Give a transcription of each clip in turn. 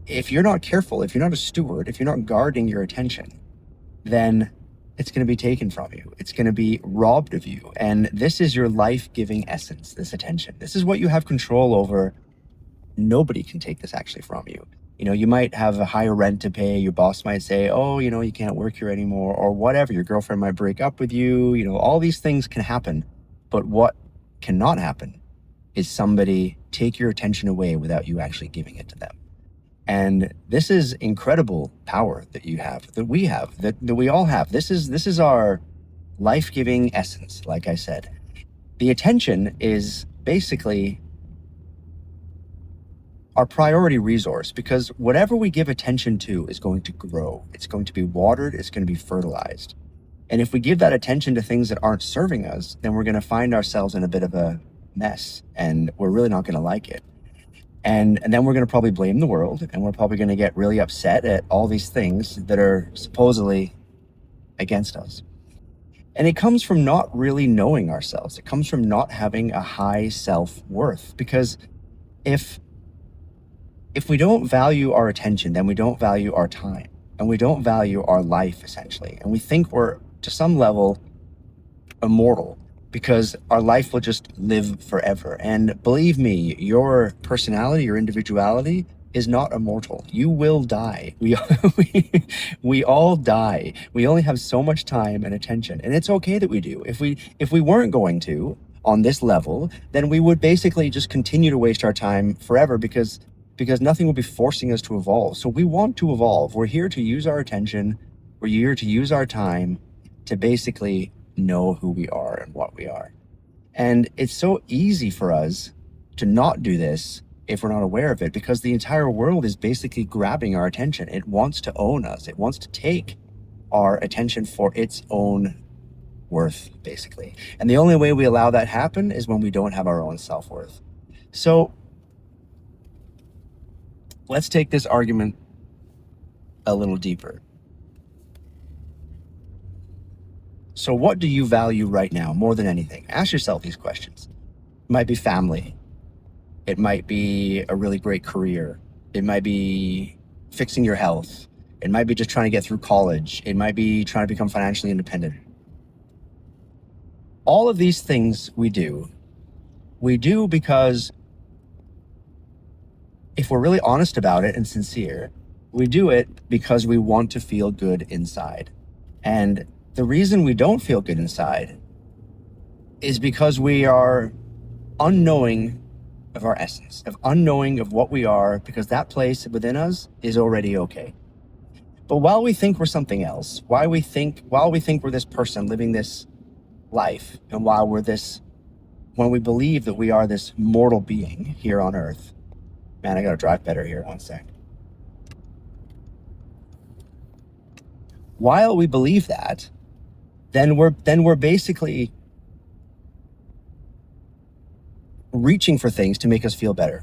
if you're not careful, if you're not a steward, if you're not guarding your attention, then it's going to be taken from you. It's going to be robbed of you. And this is your life-giving essence, this attention. This is what you have control over. Nobody can take this actually from you. You know, you might have a higher rent to pay. Your boss might say, oh, you know, you can't work here anymore, or whatever. Your girlfriend might break up with you. You know, all these things can happen. But what cannot happen is somebody take your attention away without you actually giving it to them. And this is incredible power that you have, that we have, that we all have. This is our life-giving essence, like I said. The attention is basically our priority resource, because whatever we give attention to is going to grow. It's going to be watered, it's going to be fertilized. And if we give that attention to things that aren't serving us, then we're going to find ourselves in a bit of a mess, and we're really not going to like it. And then we're going to probably blame the world, and we're probably going to get really upset at all these things that are supposedly against us. And it comes from not really knowing ourselves. It comes from not having a high self-worth, because if we don't value our attention, then we don't value our time, and we don't value our life, essentially. And we think we're, to some level, immortal, because our life will just live forever. And believe me, your personality, your individuality is not immortal. You will die. We all die. We only have so much time and attention, and it's okay that we do. If we weren't going to on this level, then we would basically just continue to waste our time forever, because nothing will be forcing us to evolve. So we want to evolve. We're here to use our attention. We're here to use our time to basically know who we are and what we are. And it's so easy for us to not do this if we're not aware of it, because the entire world is basically grabbing our attention. It wants to own us. It wants to take our attention for its own worth, basically. And the only way we allow that happen is when we don't have our own self-worth. So let's take this argument a little deeper. So what do you value right now more than anything? Ask yourself these questions. It might be family. It might be a really great career. It might be fixing your health. It might be just trying to get through college. It might be trying to become financially independent. All of these things we do because if we're really honest about it and sincere, we do it because we want to feel good inside. And the reason we don't feel good inside is because we are unknowing of our essence, of unknowing of what we are, because that place within us is already okay. But while we think we're something else, while we think we're this person living this life, and when we believe that we are this mortal being here on earth, man, I gotta drive better here, one sec. While we believe that, then we're basically reaching for things to make us feel better.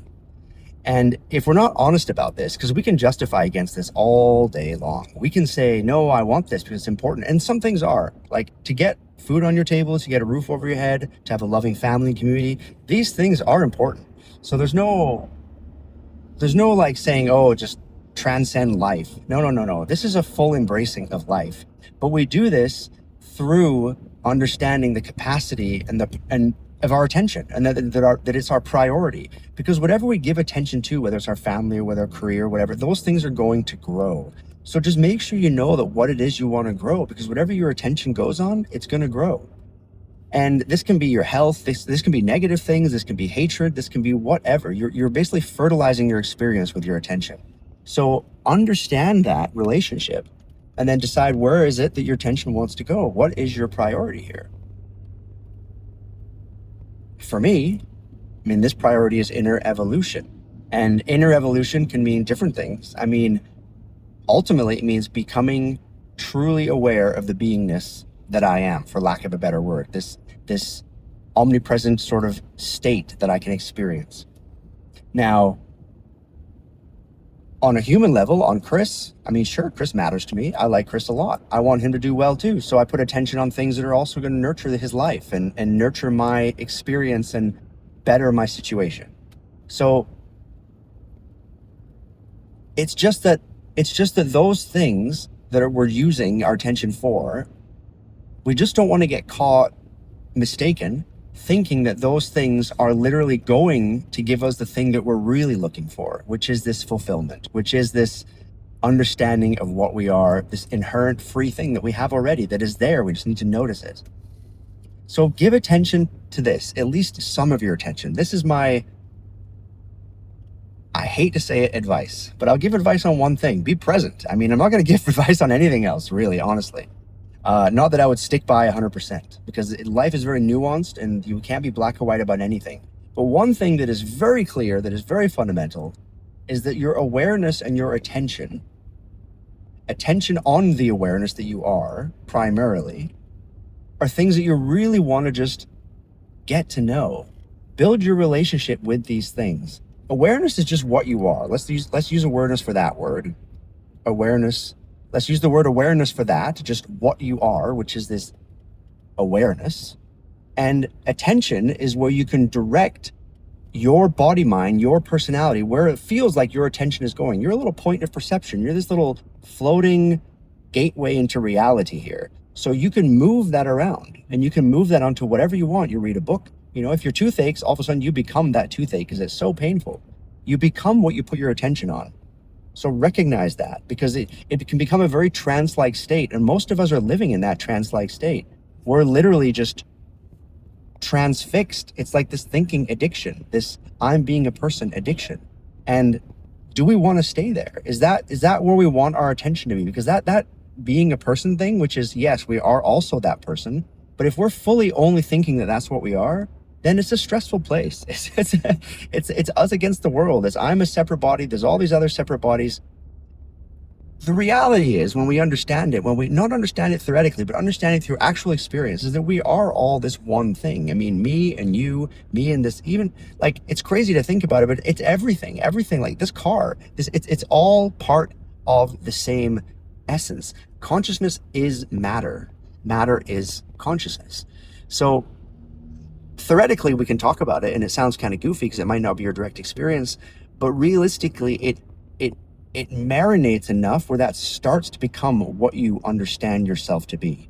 And if we're not honest about this, because we can justify against this all day long. We can say, no, I want this because it's important. And some things are, like to get food on your table, to get a roof over your head, to have a loving family and community. These things are important. So there's no like saying, oh, just transcend life. No. This is a full embracing of life. But we do this through understanding the capacity and of our attention, and that it's our priority. Because whatever we give attention to, whether it's our family or whether our career, whatever, those things are going to grow. So just make sure you know that what it is you want to grow, because whatever your attention goes on, it's going to grow. And this can be your health, this can be negative things, this can be hatred, this can be whatever. You're basically fertilizing your experience with your attention. So understand that relationship, and then decide, where is it that your attention wants to go? What is your priority here? For me, this priority is inner evolution. And inner evolution can mean different things. Ultimately, it means becoming truly aware of the beingness that I am, for lack of a better word. This omnipresent sort of state that I can experience. Now, on a human level, on Chris, sure, Chris matters to me. I like Chris a lot. I want him to do well too. So I put attention on things that are also going to nurture his life and nurture my experience and better my situation. So It's just that those things we're using our attention for, we just don't want to get caught mistaken thinking that those things are literally going to give us the thing that we're really looking for, which is this fulfillment, which is this understanding of what we are, this inherent free thing that we have already that is there. We just need to notice it. So give attention to this, at least some of your attention. This is my, I hate to say it, advice, but I'll give advice on one thing. Be present. I mean, I'm not going to give advice on anything else, really, honestly. Not that I would stick by 100%, because life is very nuanced and you can't be black or white about anything. But one thing that is very clear, that is very fundamental, is that your awareness and your attention on the awareness that you are, primarily, are things that you really want to just get to know. Build your relationship with these things. Awareness is just what you are. Let's use awareness for that word. Awareness. Let's use the word awareness for that, just what you are, which is this awareness. And attention is where you can direct your body, mind, your personality, where it feels like your attention is going. You're a little point of perception. You're this little floating gateway into reality here. So you can move that around, and you can move that onto whatever you want. You read a book. You know, if your tooth aches, all of a sudden you become that toothache because it's so painful. You become what you put your attention on. So recognize that, because it can become a very trance-like state. And most of us are living in that trance-like state. We're literally just transfixed. It's like this thinking addiction, this I'm being a person addiction. And do we want to stay there? Is that where we want our attention to be? Because that being a person thing, which is, yes, we are also that person. But if we're fully only thinking that that's what we are, then it's a stressful place. It's us against the world. It's I'm a separate body. There's all these other separate bodies. The reality is, when we understand it, when we not understand it theoretically, but understand it through actual experience, is that we are all this one thing. I mean, me and you, me and this, even like, it's crazy to think about it, but it's everything, like this car, it's all part of the same essence. Consciousness is matter. Matter is consciousness. So theoretically, we can talk about it, and it sounds kind of goofy because it might not be your direct experience, but realistically, it marinates enough where that starts to become what you understand yourself to be.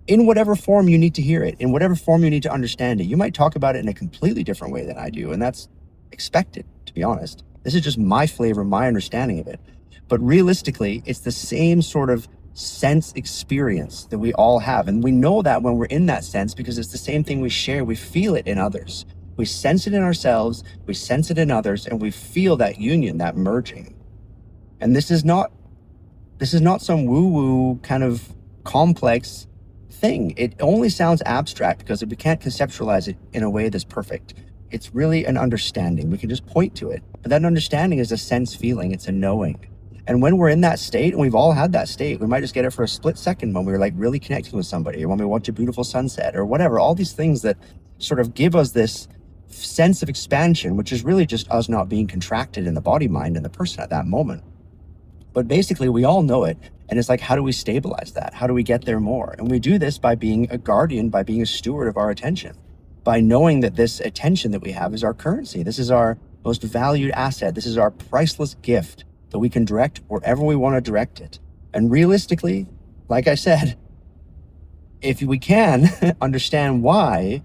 In whatever form you need to hear it, in whatever form you need to understand it. You might talk about it in a completely different way than I do, and that's expected, to be honest. This is just my flavor, my understanding of it. But realistically, it's the same sort of sense experience that we all have. And we know that when we're in that sense because it's the same thing we share. We feel it in others. We sense it in ourselves, we sense it in others, and we feel that union, that merging. And this is not some woo-woo kind of complex thing. It only sounds abstract because we can't conceptualize it in a way that's perfect. It's really an understanding. We can just point to it. But that understanding is a sense feeling. It's a knowing. And when we're in that state, and we've all had that state, we might just get it for a split second when we're like really connecting with somebody, or when we watch a beautiful sunset or whatever, all these things that sort of give us this sense of expansion, which is really just us not being contracted in the body, mind, and the person at that moment. But basically, we all know it. And it's like, how do we stabilize that? How do we get there more? And we do this by being a guardian, by being a steward of our attention, by knowing that this attention that we have is our currency. This is our most valued asset. This is our priceless gift that we can direct wherever we want to direct it. And realistically, like I said, if we can understand why,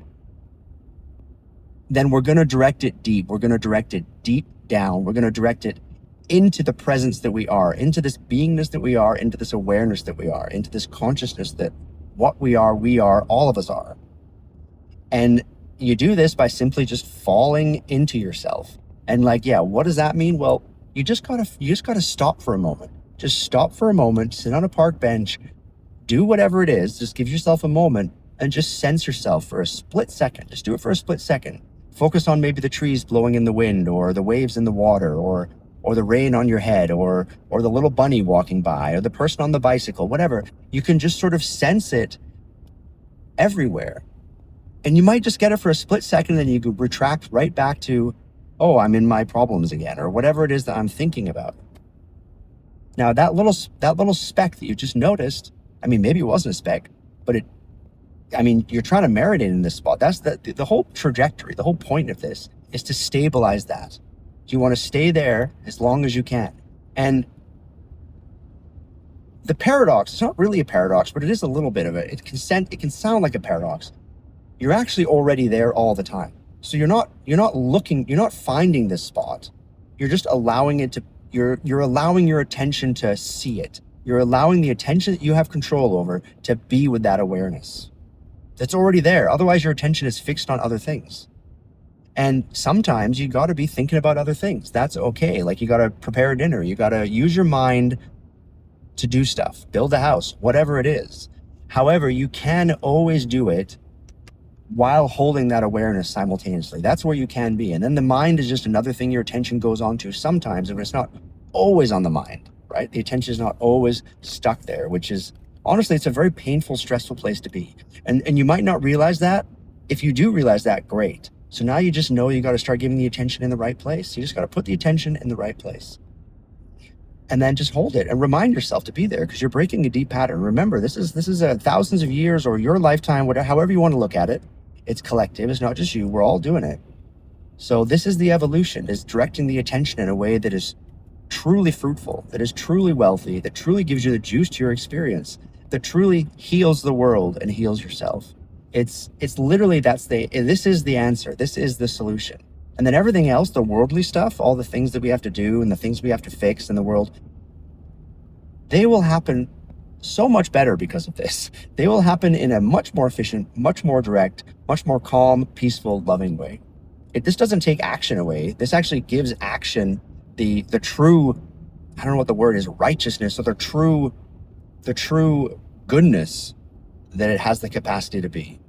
then we're going to direct it deep. We're going to direct it deep down. We're going to direct it into the presence that we are, into this beingness that we are, into this awareness that we are, into this consciousness that what we are, all of us are. And you do this by simply just falling into yourself. And like, yeah, what does that mean? Well, you just gotta stop for a moment. Just stop for a moment, sit on a park bench, do whatever it is, just give yourself a moment and just sense yourself for a split second. Just do it for a split second. Focus on maybe the trees blowing in the wind, or the waves in the water, or the rain on your head, or the little bunny walking by, or the person on the bicycle, whatever. You can just sort of sense it everywhere. And you might just get it for a split second, and then you could retract right back to, oh, I'm in my problems again, or whatever it is that I'm thinking about. Now, that little speck that you just noticed, I mean, maybe it wasn't a speck, but you're trying to marinate in this spot. That's the whole trajectory, the whole point of this is to stabilize that. You want to stay there as long as you can. And the paradox, it's not really a paradox, but it is a little bit of it. It can sound like a paradox. You're actually already there all the time. So you're not finding this spot. You're just allowing it to, you're allowing your attention to see it. You're allowing the attention that you have control over to be with that awareness. That's already there. Otherwise, your attention is fixed on other things. And sometimes you got to be thinking about other things. That's okay. Like you got to prepare a dinner. You got to use your mind to do stuff, build a house, whatever it is. However, you can always do it while holding that awareness simultaneously. That's where you can be. And then the mind is just another thing your attention goes on to sometimes, and it's not always on the mind, right? The attention is not always stuck there, which is, honestly, it's a very painful, stressful place to be. And you might not realize that. If you do realize that, great. So now you just know you got to start giving the attention in the right place. You just got to put the attention in the right place. And then just hold it and remind yourself to be there, because you're breaking a deep pattern. Remember, this is thousands of years or your lifetime, whatever, however you want to look at it. It's collective. It's not just you. We're all doing it. So this is the evolution, is directing the attention in a way that is truly fruitful, that is truly wealthy, that truly gives you the juice to your experience, that truly heals the world and heals yourself. It's literally, this is the answer. This is the solution. And then everything else, the worldly stuff, all the things that we have to do and the things we have to fix in the world, they will happen so much better because of this. They will happen in a much more efficient, much more direct, much more calm, peaceful, loving way. This doesn't take action away. This actually gives action the true, I don't know what the word is, righteousness, or the true goodness that it has the capacity to be.